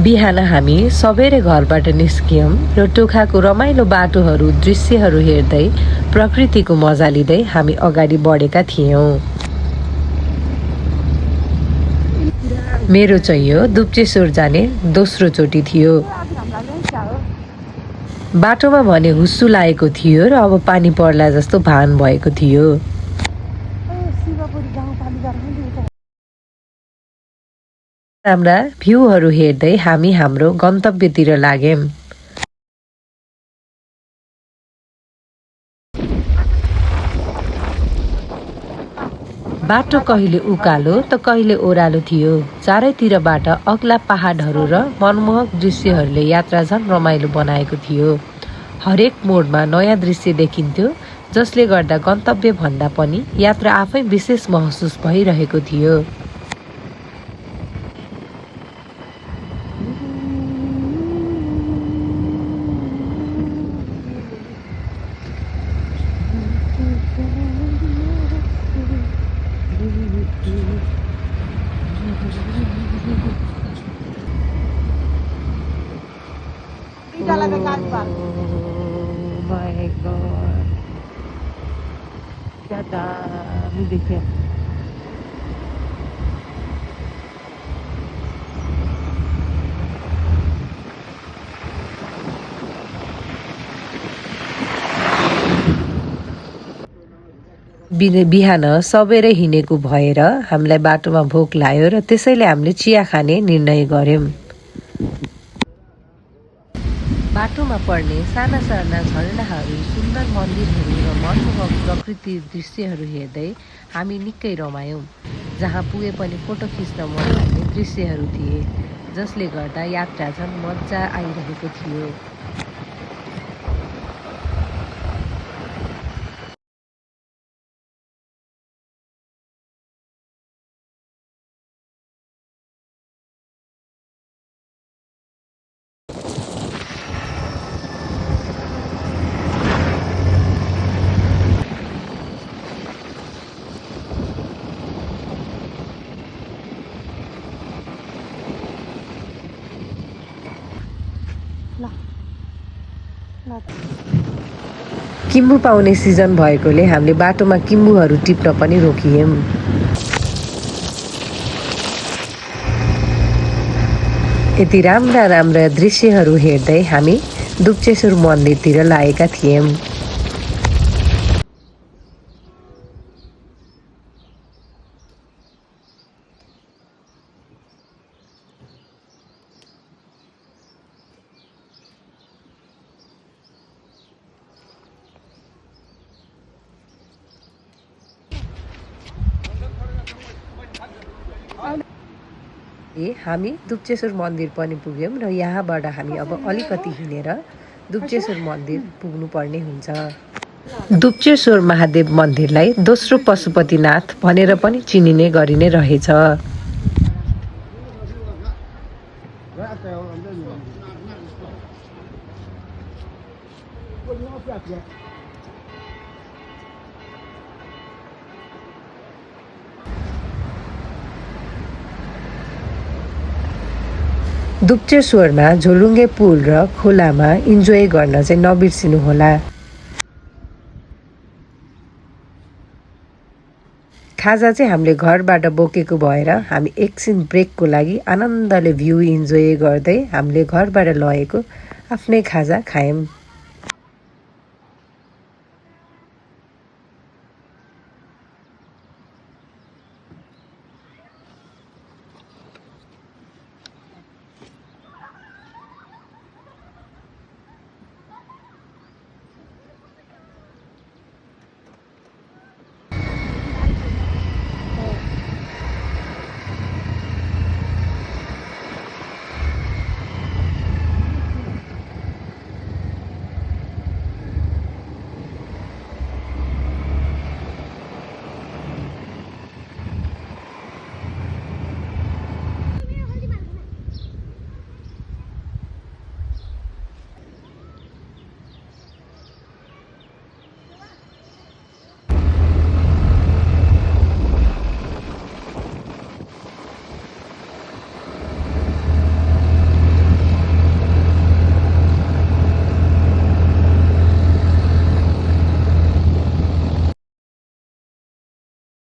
बिहान हामी सबेरै घरबाट निस्कियौं र टोखाको रमाइलो बाटोहरू दृश्यहरू हेर्दै प्रकृतिको मजा लिँदै हामी अगाडि बढेका थियौं। मेरो चाहिँ यो दुप्चेश्वर जाने दोस्रो चोटि थियो। बाटोमा भने हुस्सु लागेको थियो र अब पानी पर्ला जस्तो भान भएको थियो। राम्रा भ्यूहरू हेर्दै हामी हाम्रो गन्तव्यतिर लाग्यौं। बाटो कहिले उकालो त कहिले ओह्रालो थियो। चारैतिरबाट अग्ला पहाडहरू र मनमोहक दृश्यहरूले यात्रा झन् रमाइलो बनाएको थियो। हरेक मोडमा नयाँ दृश्य देखिन्थ्यो, जसले गर्दा गन्तव्य भन्दा पनि यात्रा आफै विशेष महसुस भइरहेको थियो। My God, क्या दामी देखिए। बिहान सबेरै हिँडेको भएर हामीलाई बाटोमा भोक लाग्यो र त्यसैले हामीले चिया खाने निर्णय गर्यौं। बाटोमा पर्ने साना साना झरनाहरू, सुन्दर मन्दिरहरू र मनमोहक प्रकृति दृश्यहरू हेर्दै हामी निकै रमायौं। जहाँ पुगे पनि फोटो खिच्न मन लाग्ने दृश्यहरू थिए, जसले गर्दा यात्रा झन् मजा आइरहेको थियो। किम्बु पाउने सिजन भएकोले हामीले बाटोमा किम्बुहरू टिप्न पनि रोकियौं। यति राम्रा राम्रा दृश्यहरू हेर्दै हामी दुप्चेश्वर मन्दिरतिर लागेका थियौं। हामी दुप्चेश्वर मन्दिर पनि पुग्यौं र यहाँबाट हामी अब अलिकति हिँडेर दुप्चेश्वर मन्दिर पुग्नुपर्ने हुन्छ। दुप्चेश्वर महादेव मन्दिरलाई दोस्रो पशुपतिनाथ भनेर पनि चिनिने गरिने रहेछ। दुप्चेश्वरमा झोलुङ्गे पुल र खोलामा इन्जोय गर्न चाहिँ नबिर्सिनुहोला। खाजा चाहिँ हामीले घरबाट बोकेको भएर हामी एकछिन ब्रेकको लागि आनन्दले भ्यू इन्जोय गर्दै हामीले घरबाट लगेको आफ्नै खाजा खायौं।